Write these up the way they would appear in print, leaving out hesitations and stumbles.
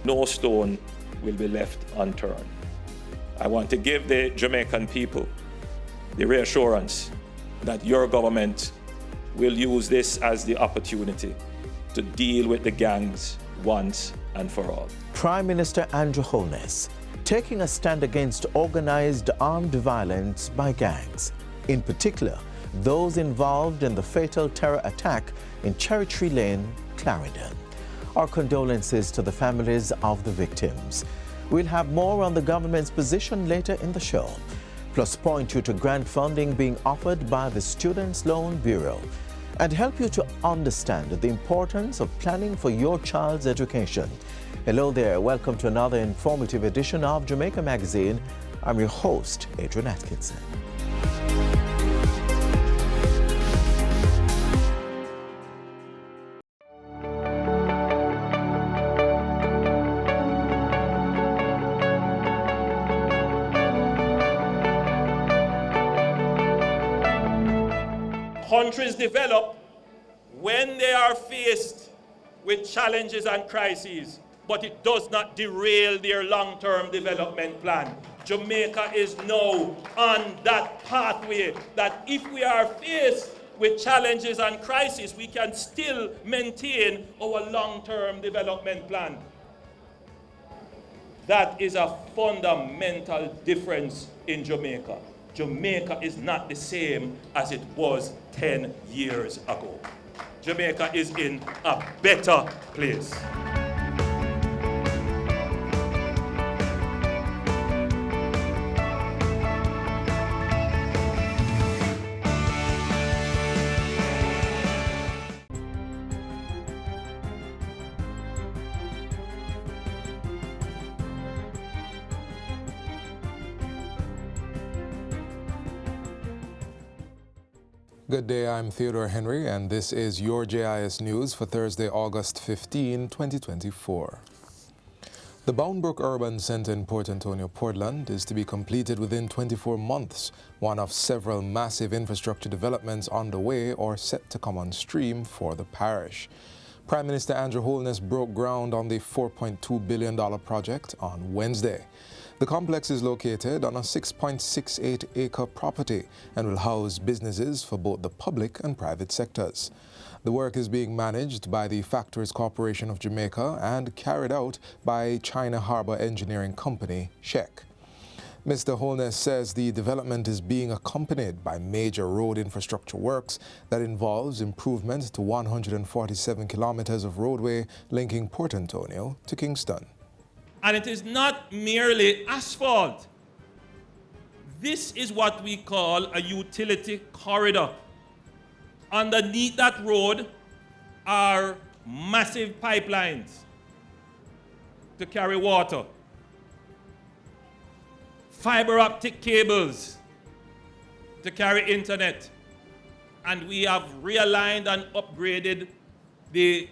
No stone will be left unturned. I want to give the Jamaican people the reassurance that your government will use this as the opportunity to deal with the gangs once and for all. Prime Minister Andrew Holness taking a stand against organized armed violence by gangs, in particular those involved in the fatal terror attack in Cherry Tree Lane, Clarendon. Our condolences to the families of the victims. We'll have more on the government's position later in the show, plus point you to grant funding being offered by the Students' Loan Bureau, and help you to understand the importance of planning for your child's education. Hello there, welcome to another informative edition of Jamaica Magazine. I'm your host, Adrian Atkinson. Countries develop when they are faced with challenges and crises, but it does not derail their long-term development plan. Jamaica is now on that pathway that if we are faced with challenges and crises, we can still maintain our long-term development plan. That is a fundamental difference in Jamaica. Jamaica is not the same as it was 10 years ago. Jamaica is in a better place. Good day, I'm Theodore Henry, and this is your JIS News for Thursday, August 15, 2024. The Brook Urban Center in Port Antonio, Portland is to be completed within 24 months, one of several massive infrastructure developments underway or set to come on stream for the parish. Prime Minister Andrew Holness broke ground on the $4.2 billion project on Wednesday. The complex is located on a 6.68-acre property and will house businesses for both the public and private sectors. The work is being managed by the Factories Corporation of Jamaica and carried out by China Harbor Engineering Company, SHEC. Mr. Holness says the development is being accompanied by major road infrastructure works that involves improvement to 147 kilometers of roadway linking Port Antonio to Kingston. And it is not merely asphalt. This is what we call a utility corridor. Underneath that road are massive pipelines to carry water, fiber optic cables to carry internet, and we have realigned and upgraded the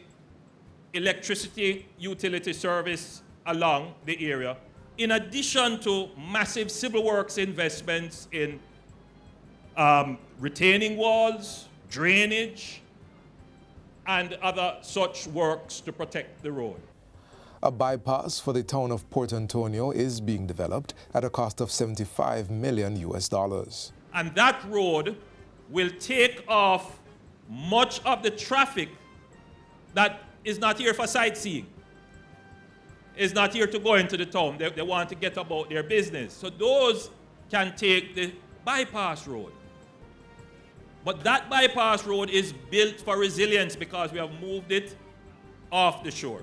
electricity utility service along the area, in addition to massive civil works investments in retaining walls, drainage, and other such works to protect the road. A bypass for the town of Port Antonio is being developed at a cost of $75 million. And that road will take off much of the traffic that is not here for sightseeing, is not here to go into the town. They want to get about their business. So those can take the bypass road. But that bypass road is built for resilience because we have moved it off the shore.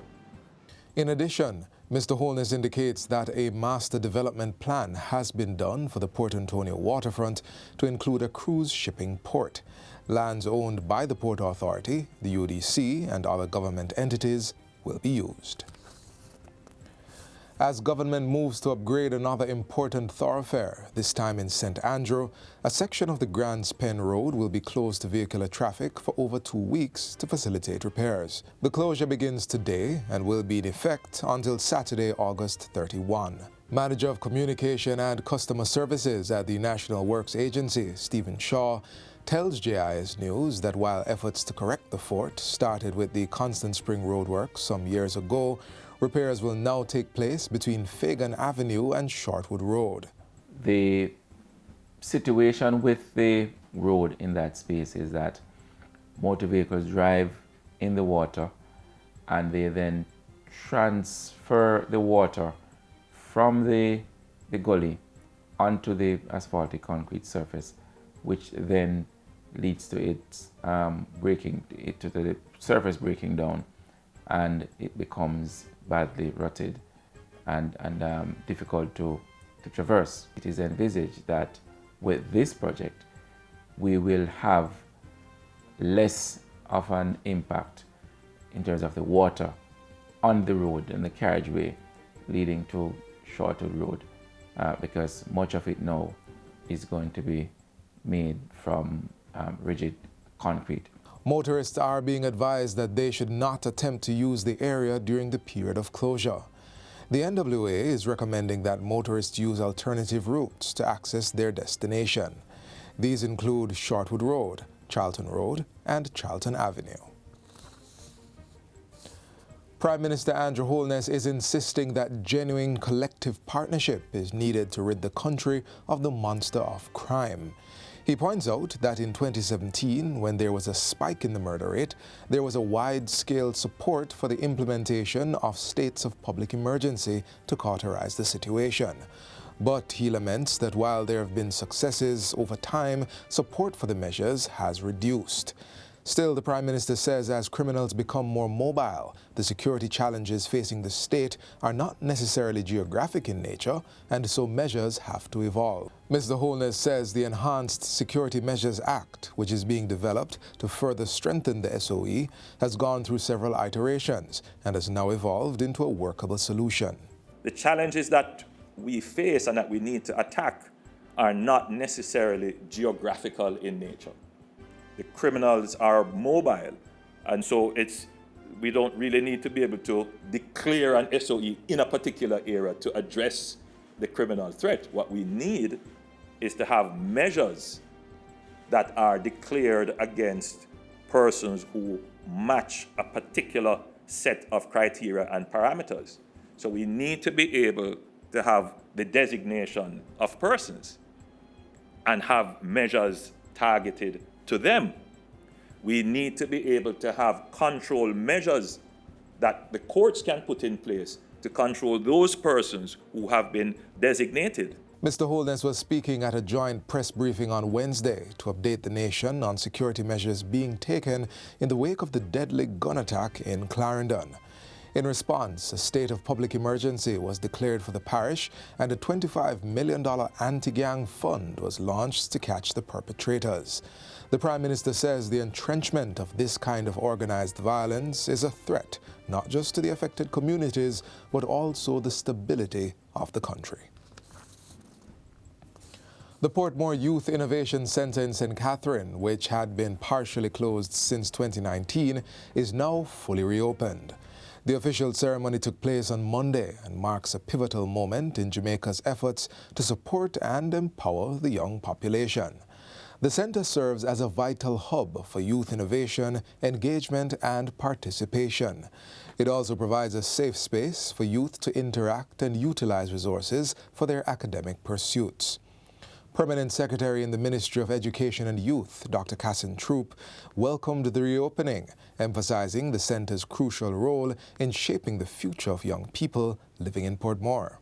In addition, Mr. Holness indicates that a master development plan has been done for the Port Antonio waterfront to include a cruise shipping port. Lands owned by the Port Authority, the UDC, and other government entities will be used. As government moves to upgrade another important thoroughfare, this time in St. Andrew, a section of the Grants Pen Road will be closed to vehicular traffic for over 2 weeks to facilitate repairs. The closure begins today and will be in effect until Saturday, August 31. Manager of Communication and Customer Services at the National Works Agency, Stephen Shaw, tells JIS News that while efforts to correct the fort started with the Constant Spring roadworks some years ago, Repairs will now take place between Fagan Avenue and Shortwood Road. The situation with the road in that space is that motor vehicles drive in the water and they then transfer the water from the gully onto the asphaltic concrete surface, which then leads to its the surface breaking down, and it becomes badly rutted and difficult to traverse. It is envisaged that with this project we will have less of an impact in terms of the water on the road and the carriageway leading to Shortwood Road, because much of it now is going to be made from rigid concrete. Motorists are being advised that they should not attempt to use the area during the period of closure. The NWA is recommending that motorists use alternative routes to access their destination. These include Shortwood Road, Charlton Road, and Charlton Avenue. Prime Minister Andrew Holness is insisting that genuine collective partnership is needed to rid the country of the monster of crime. He points out that in 2017, when there was a spike in the murder rate, there was a wide-scale support for the implementation of states of public emergency to cauterize the situation. But he laments that while there have been successes over time, support for the measures has reduced. Still, the Prime Minister says as criminals become more mobile, the security challenges facing the state are not necessarily geographic in nature, and so measures have to evolve. Mr. Holness says the Enhanced Security Measures Act, which is being developed to further strengthen the SOE, has gone through several iterations and has now evolved into a workable solution. The challenges that we face and that we need to attack are not necessarily geographical in nature. The criminals are mobile, and so we don't really need to be able to declare an SOE in a particular area to address the criminal threat. What we need is to have measures that are declared against persons who match a particular set of criteria and parameters. So we need to be able to have the designation of persons and have measures targeted to them. We need to be able to have control measures that the courts can put in place to control those persons who have been designated. Mr. Holness was speaking at a joint press briefing on Wednesday to update the nation on security measures being taken in the wake of the deadly gun attack in Clarendon. In response, a state of public emergency was declared for the parish and a $25 million anti-gang fund was launched to catch the perpetrators. The Prime Minister says the entrenchment of this kind of organized violence is a threat, not just to the affected communities, but also the stability of the country. The Portmore Youth Innovation Centre in St. Catherine, which had been partially closed since 2019, is now fully reopened. The official ceremony took place on Monday and marks a pivotal moment in Jamaica's efforts to support and empower the young population. The center serves as a vital hub for youth innovation, engagement, and participation. It also provides a safe space for youth to interact and utilize resources for their academic pursuits. Permanent Secretary in the Ministry of Education and Youth, Dr. Cassin Troop, welcomed the reopening, emphasizing the center's crucial role in shaping the future of young people living in Portmore.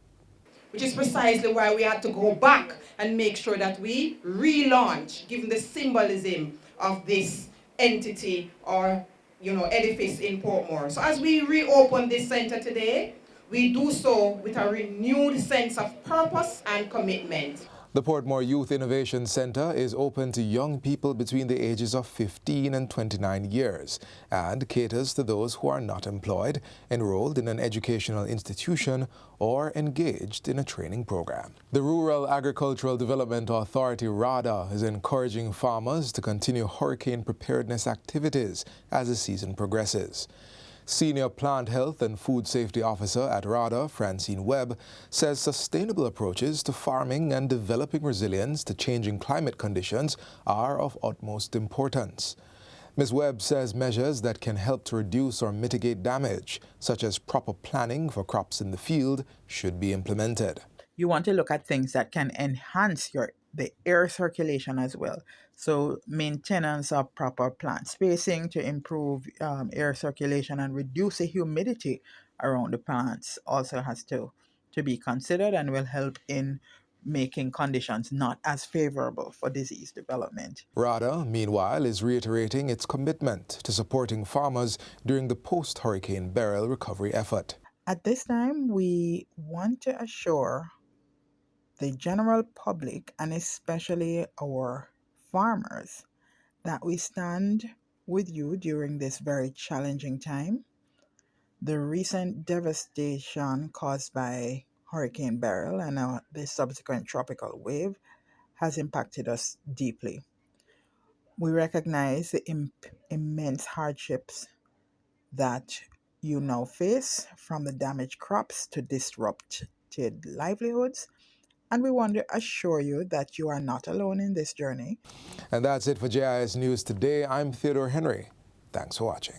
Which is precisely why we had to go back and make sure that we relaunch, given the symbolism of this entity or, edifice in Portmore. So as we reopen this center today, we do so with a renewed sense of purpose and commitment. The Portmore Youth Innovation Centre is open to young people between the ages of 15 and 29 years and caters to those who are not employed, enrolled in an educational institution, or engaged in a training program. The Rural Agricultural Development Authority, Rada, is encouraging farmers to continue hurricane preparedness activities as the season progresses. Senior Plant Health and Food Safety Officer at Rada, Francine Webb, says sustainable approaches to farming and developing resilience to changing climate conditions are of utmost importance. Ms. Webb says measures that can help to reduce or mitigate damage, such as proper planning for crops in the field, should be implemented. You want to look at things that can enhance the air circulation as well. So maintenance of proper plant spacing to improve air circulation and reduce the humidity around the plants also has to be considered and will help in making conditions not as favorable for disease development. Rada, meanwhile, is reiterating its commitment to supporting farmers during the post-Hurricane Beryl recovery effort. At this time, we want to assure the general public and especially our farmers that we stand with you during this very challenging time. The recent devastation caused by Hurricane Beryl and the subsequent tropical wave has impacted us deeply. We recognize the immense hardships that you now face, from the damaged crops to disrupted livelihoods, and we want to assure you that you are not alone in this journey. And that's it for JIS News today. I'm Theodore Henry. Thanks for watching.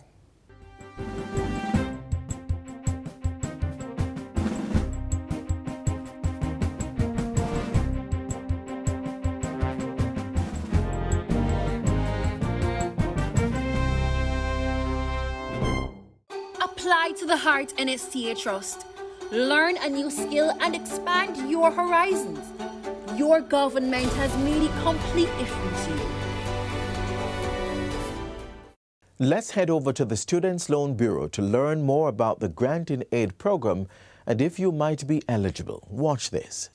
Apply to the Heart NSTA Trust. Learn a new skill and expand your horizons. Your government has made it completely free to you. Let's head over to the Students' Loan Bureau to learn more about the Grant in Aid program and if you might be eligible. Watch this.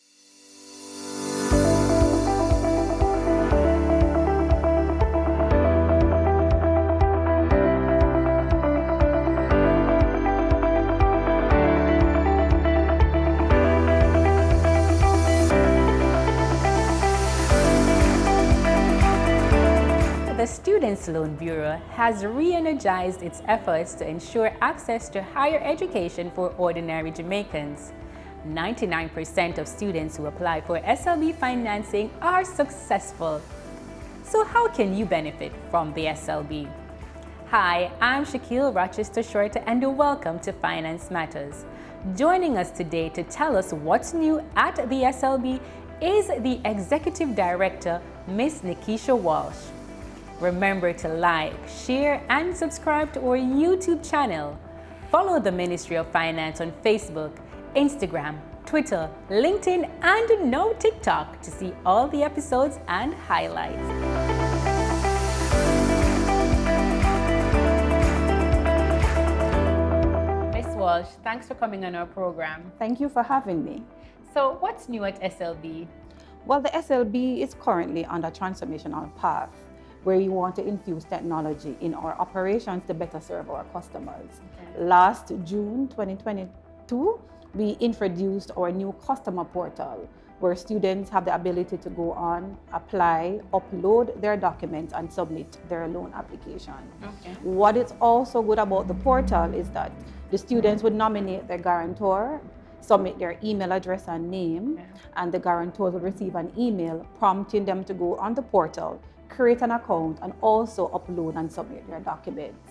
The Students' Loan Bureau has re-energized its efforts to ensure access to higher education for ordinary Jamaicans. 99% of students who apply for SLB financing are successful. So how can you benefit from the SLB? Hi, I'm Shaquille Rochester Shorter and welcome to Finance Matters. Joining us today to tell us what's new at the SLB is the Executive Director, Ms. Nikisha Walsh. Remember to like, share, and subscribe to our YouTube channel. Follow the Ministry of Finance on Facebook, Instagram, Twitter, LinkedIn, and now TikTok to see all the episodes and highlights. Ms. Walsh, thanks for coming on our program. Thank you for having me. So what's new at SLB? Well, the SLB is currently on a transformational path where we want to infuse technology in our operations to better serve our customers. Okay. Last June 2022, we introduced our new customer portal where students have the ability to go on, apply, upload their documents, and submit their loan application. Okay. What is also good about the portal is that the students would nominate their guarantor, submit their email address and name, and the guarantors will receive an email prompting them to go on the portal, create an account, and also upload and submit their documents.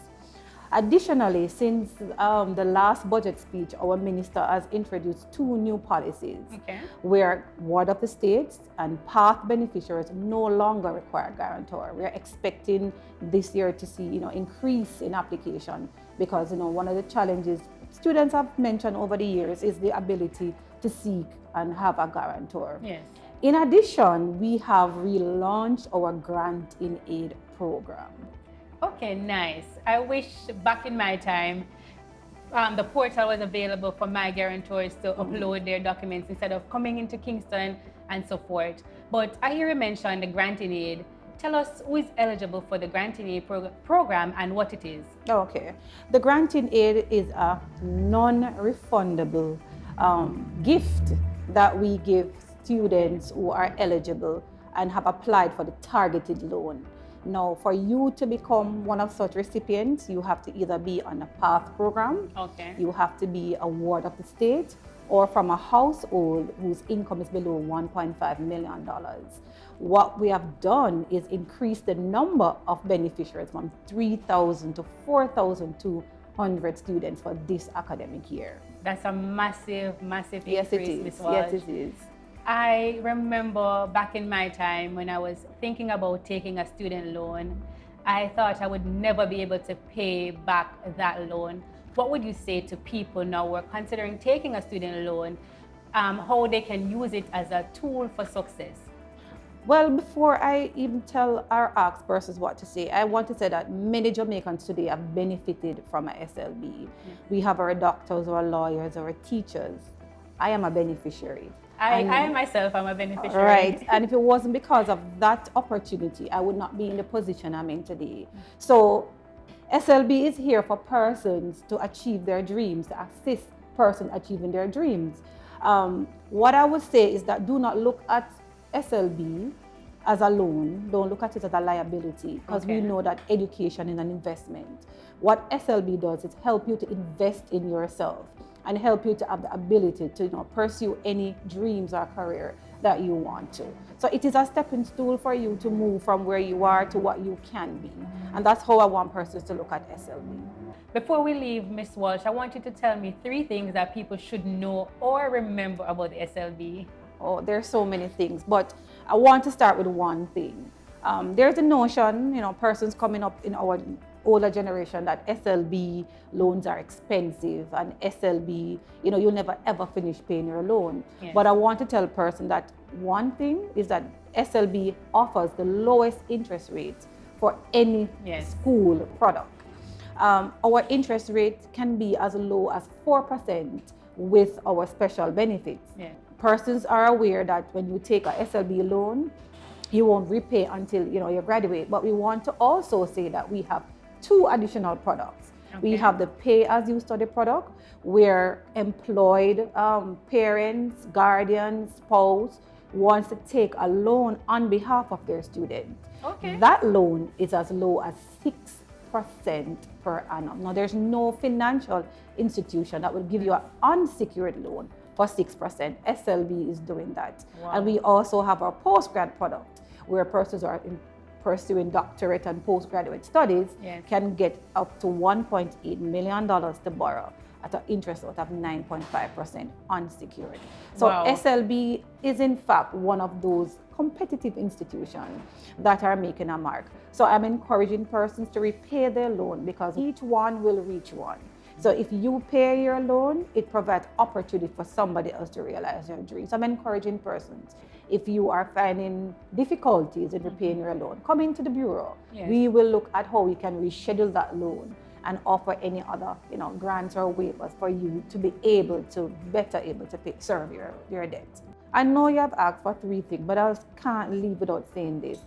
Additionally, since the last budget speech, our minister has introduced 2 new policies where ward of the states and path beneficiaries no longer require guarantor. We are expecting this year to see increase in application because one of the challenges students have mentioned over the years is the ability to seek and have a guarantor. Yes. In addition, we have relaunched our Grant in Aid program. Okay, nice. I wish back in my time, the portal was available for my guarantors to upload their documents instead of coming into Kingston and so forth. But I hear you mention the Grant in Aid. Tell us who is eligible for the Grant in Aid program and what it is. Okay. The Grant in Aid is a non-refundable gift that we give students who are eligible and have applied for the targeted loan. Now, for you to become one of such recipients, you have to either be on a PATH program, you have to be a ward of the state, or from a household whose income is below $1.5 million. What we have done is increase the number of beneficiaries from 3,000 to 4,200 students for this academic year. That's a massive, massive Yes, it increase, is. Ms. Walsh. Yes, it is. I remember back in my time when I was thinking about taking a student loan, I thought I would never be able to pay back that loan. What would you say to people now who are considering taking a student loan, how they can use it as a tool for success? Well, before I even tell or ask persons what to say, I want to say that many Jamaicans today have benefited from a SLB. We have our doctors, our lawyers, our teachers. I am a beneficiary. I myself am a beneficiary. Right, and if it wasn't because of that opportunity, I would not be in the position I'm in today. So SLB is here for persons to achieve their dreams, to assist persons achieving their dreams. What I would say is that do not look at SLB as a loan, don't look at it as a liability, because we know that education is an investment. What SLB does is help you to invest in yourself and help you to have the ability to pursue any dreams or career that you want to. So it is a stepping stool for you to move from where you are to what you can be. And that's how I want persons to look at SLB. Before we leave, Ms. Walsh, I want you to tell me 3 things that people should know or remember about the SLB. Oh, there's so many things, but I want to start with one thing. There's a notion, persons coming up in our older generation that SLB loans are expensive and SLB, you'll never ever finish paying your loan. Yes. But I want to tell a person that one thing is that SLB offers the lowest interest rate for any school product. Our interest rate can be as low as 4% with our special benefits. Yeah. Persons are aware that when you take a SLB loan, you won't repay until you graduate. But we want to also say that we have 2 additional products. We have the pay as you study product, where employed parents, guardians, spouse wants to take a loan on behalf of their student. That loan is as low as 6% per annum. Now, there's no financial institution that will give you an unsecured loan for 6%. SLB is doing that. Wow. And we also have our postgrad product, where persons are pursuing doctorate and postgraduate studies can get up to $1.8 million to borrow at an interest rate of 9.5% unsecured. So SLB is in fact one of those competitive institutions that are making a mark. So I'm encouraging persons to repay their loan, because each one will reach one. So if you pay your loan, it provides opportunity for somebody else to realize their dreams. I'm encouraging persons, if you are finding difficulties in repaying your loan, come into the bureau. Yes. We will look at how we can reschedule that loan and offer any other grants or waivers for you to be able to serve your debt. I know you have asked for 3 things, but I can't leave without saying this.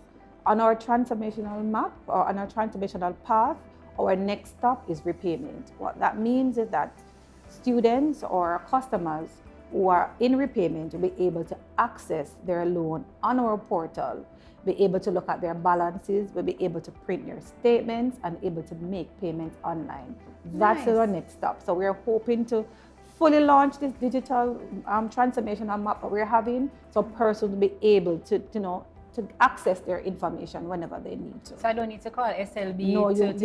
On our transformational map, or on our transformational path, our next stop is repayment. What that means is that students or customers who are in repayment will be able to access their loan on our portal, be able to look at their balances, will be able to print their statements and able to make payments online. That's our next stop. So we're hoping to fully launch this digital transformational map that we're having, so persons will be able to access their information whenever they need to. So I don't need to call SLB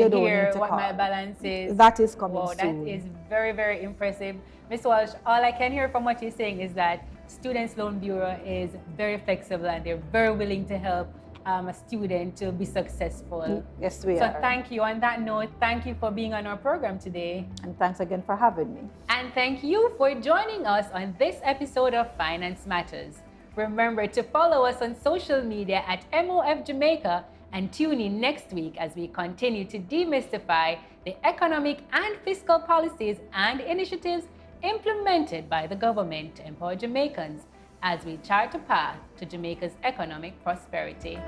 to hear what my balance is? That is coming That soon. is very, very impressive. Ms. Walsh, all I can hear from what you're saying is that Students Loan Bureau is very flexible and they're very willing to help a student to be successful. Yes, we are. So thank you. On that note, thank you for being on our program today. And thanks again for having me. And thank you for joining us on this episode of Finance Matters. Remember to follow us on social media at MOF Jamaica, and tune in next week as we continue to demystify the economic and fiscal policies and initiatives implemented by the government to empower Jamaicans as we chart a path to Jamaica's economic prosperity.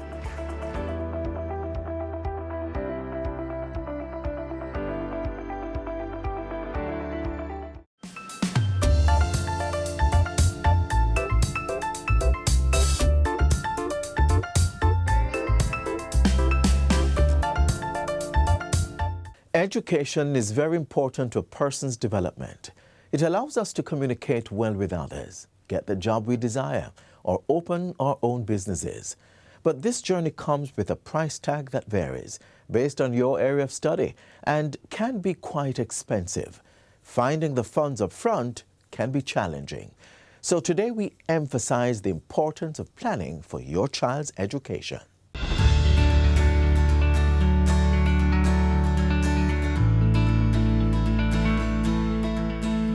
Education is very important to a person's development. It allows us to communicate well with others, get the job we desire, or open our own businesses. But this journey comes with a price tag that varies based on your area of study and can be quite expensive. Finding the funds up front can be challenging. So today we emphasize the importance of planning for your child's education.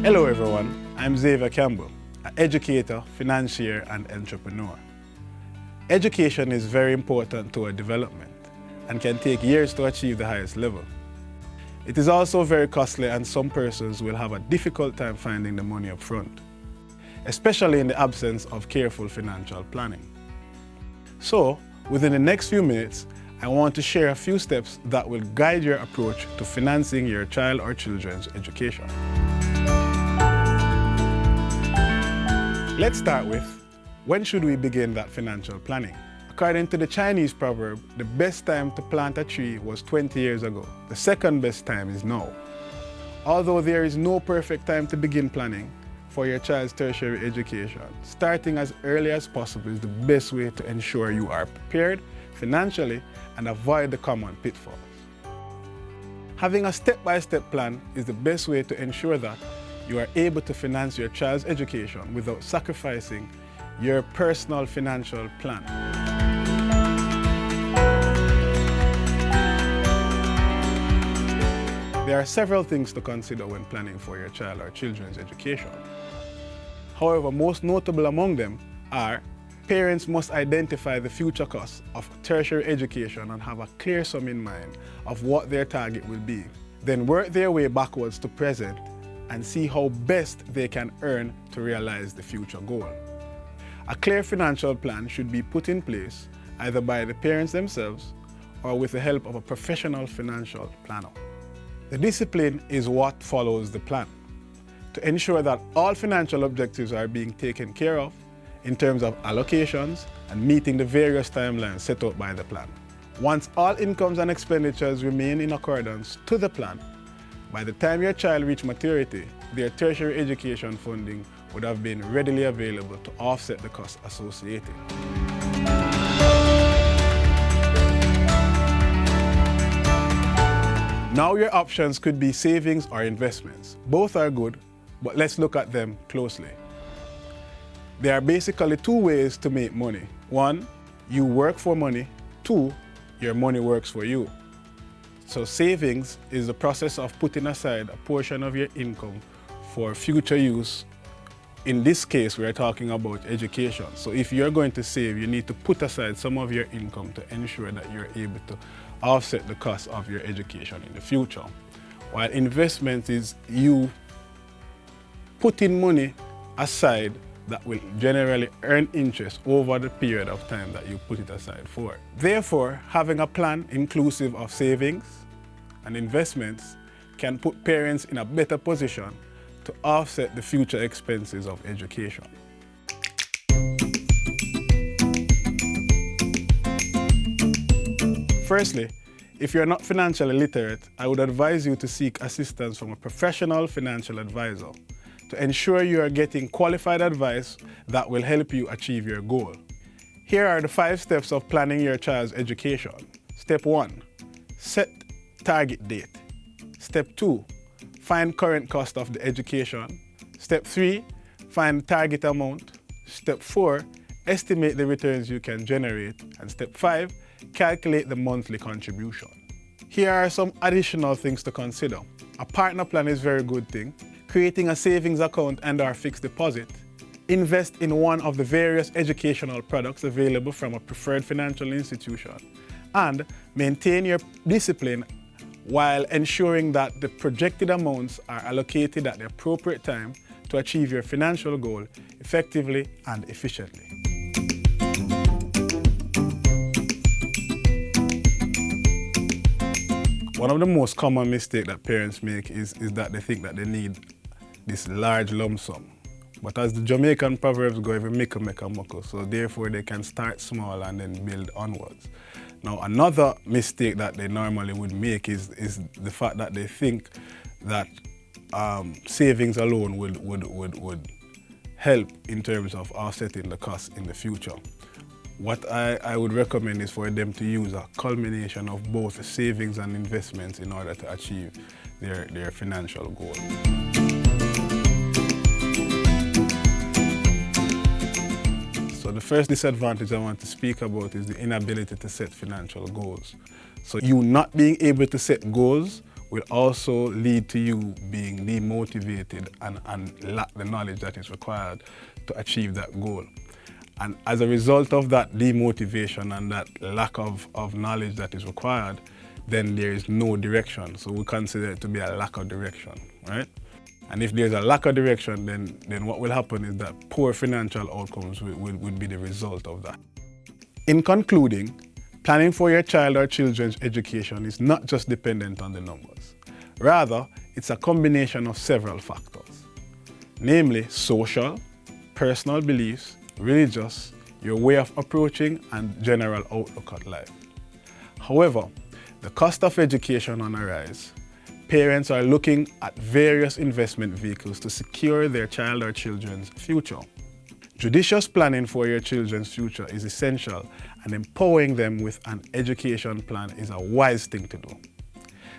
Hello everyone, I'm Xavier Campbell, an educator, financier and entrepreneur. Education is very important to our development and can take years to achieve the highest level. It is also very costly and some persons will have a difficult time finding the money up front, especially in the absence of careful financial planning. So, within the next few minutes, I want to share a few steps that will guide your approach to financing your child or children's education. Let's start with, when should we begin that financial planning? According to the Chinese proverb, the best time to plant a tree was 20 years ago. The second best time is now. Although there is no perfect time to begin planning for your child's tertiary education, starting as early as possible is the best way to ensure you are prepared financially and avoid the common pitfalls. Having a step-by-step plan is the best way to ensure that you are able to finance your child's education without sacrificing your personal financial plan. There are several things to consider when planning for your child or children's education. However, most notable among them are parents must identify the future costs of tertiary education and have a clear sum in mind of what their target will be. Then work their way backwards to present and see how best they can earn to realize the future goal. A clear financial plan should be put in place either by the parents themselves or with the help of a professional financial planner. The discipline is what follows the plan to ensure that all financial objectives are being taken care of in terms of allocations and meeting the various timelines set out by the plan. Once all incomes and expenditures remain in accordance to the plan, by the time your child reaches maturity, their tertiary education funding would have been readily available to offset the costs associated. Now your options could be savings or investments. Both are good, but let's look at them closely. There are basically two ways to make money. One, you work for money. Two, your money works for you. So savings is the process of putting aside a portion of your income for future use. In this case, we are talking about education. So if you're going to save, you need to put aside some of your income to ensure that you're able to offset the cost of your education in the future. While investment is you putting money aside that will generally earn interest over the period of time that you put it aside for. Therefore, having a plan inclusive of savings and investments can put parents in a better position to offset the future expenses of education. Firstly, if you're not financially literate, I would advise you to seek assistance from a professional financial advisor to ensure you are getting qualified advice that will help you achieve your goal. Here are the 5 steps of planning your child's education. Step 1, set target date. Step 2, find current cost of the education. Step 3, find target amount. Step 4, estimate the returns you can generate. And step 5, calculate the monthly contribution. Here are some additional things to consider. A partner plan is a very good thing. Creating a savings account and/or fixed deposit. Invest in one of the various educational products available from a preferred financial institution. And maintain your discipline while ensuring that the projected amounts are allocated at the appropriate time to achieve your financial goal effectively and efficiently. One of the most common mistakes that parents make is that they think that they need this large lump sum. But as the Jamaican proverbs go, every mickle make a muckle, so therefore they can start small and then build onwards. Now another mistake that they normally would make is the fact that they think that savings alone would help in terms of offsetting the costs in the future. What I would recommend is for them to use a culmination of both savings and investments in order to achieve their financial goal. So the first disadvantage I want to speak about is the inability to set financial goals. So you not being able to set goals will also lead to you being demotivated and lack the knowledge that is required to achieve that goal. And as a result of that demotivation and that lack of knowledge that is required, then there is no direction. So we consider it to be a lack of direction, right? And if there's a lack of direction, then what will happen is that poor financial outcomes would be the result of that. In concluding, planning for your child or children's education is not just dependent on the numbers. Rather, it's a combination of several factors, namely social, personal beliefs, religious, your way of approaching, and general outlook at life. However, the cost of education on a rise. Parents are looking at various investment vehicles to secure their child or children's future. Judicious planning for your children's future is essential, and empowering them with an education plan is a wise thing to do.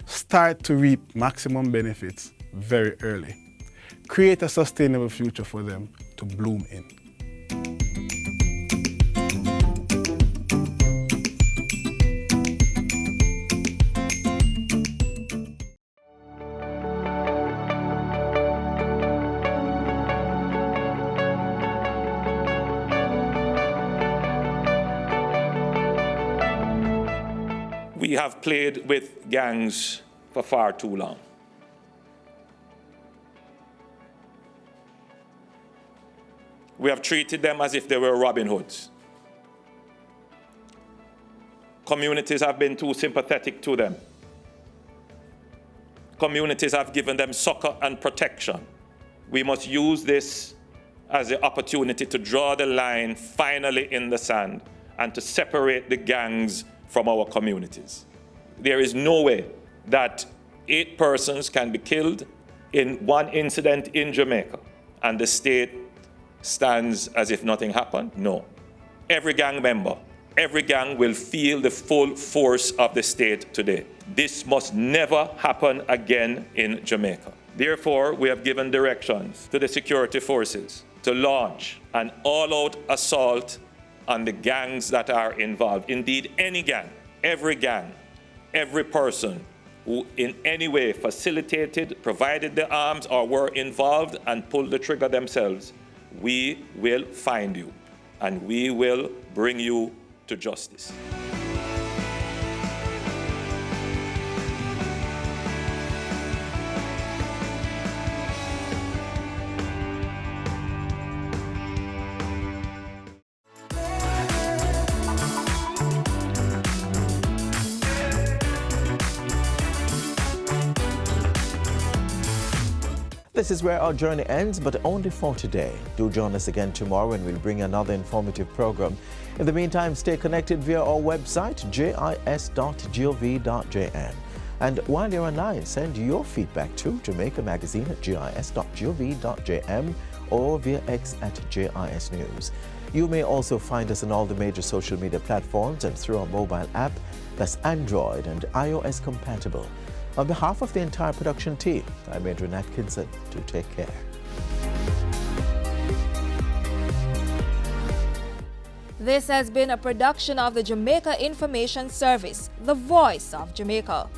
Start to reap maximum benefits very early. Create a sustainable future for them to bloom in. We have played with gangs for far too long. We have treated them as if they were Robin Hoods. Communities have been too sympathetic to them. Communities have given them succor and protection. We must use this as the opportunity to draw the line finally in the sand and to separate the gangs from our communities. There is no way that 8 persons can be killed in one incident in Jamaica and the state stands as if nothing happened. No. Every gang member, every gang will feel the full force of the state today. This must never happen again in Jamaica. Therefore, we have given directions to the security forces to launch an all-out assault on the gangs that are involved. Indeed, any gang, every person who in any way facilitated, provided the arms, or were involved and pulled the trigger themselves, we will find you and we will bring you to justice. This is where our journey ends, but only for today. Do join us again tomorrow and we'll bring another informative program. In the meantime, stay connected via our website, jis.gov.jm. And while you're online, send your feedback to Jamaica Magazine@gis.gov.jm or via X @JIS News. You may also find us on all the major social media platforms and through our mobile app that's Android and iOS compatible. On behalf of the entire production team, I'm Adrian Atkinson. Do take care. This has been a production of the Jamaica Information Service, the voice of Jamaica.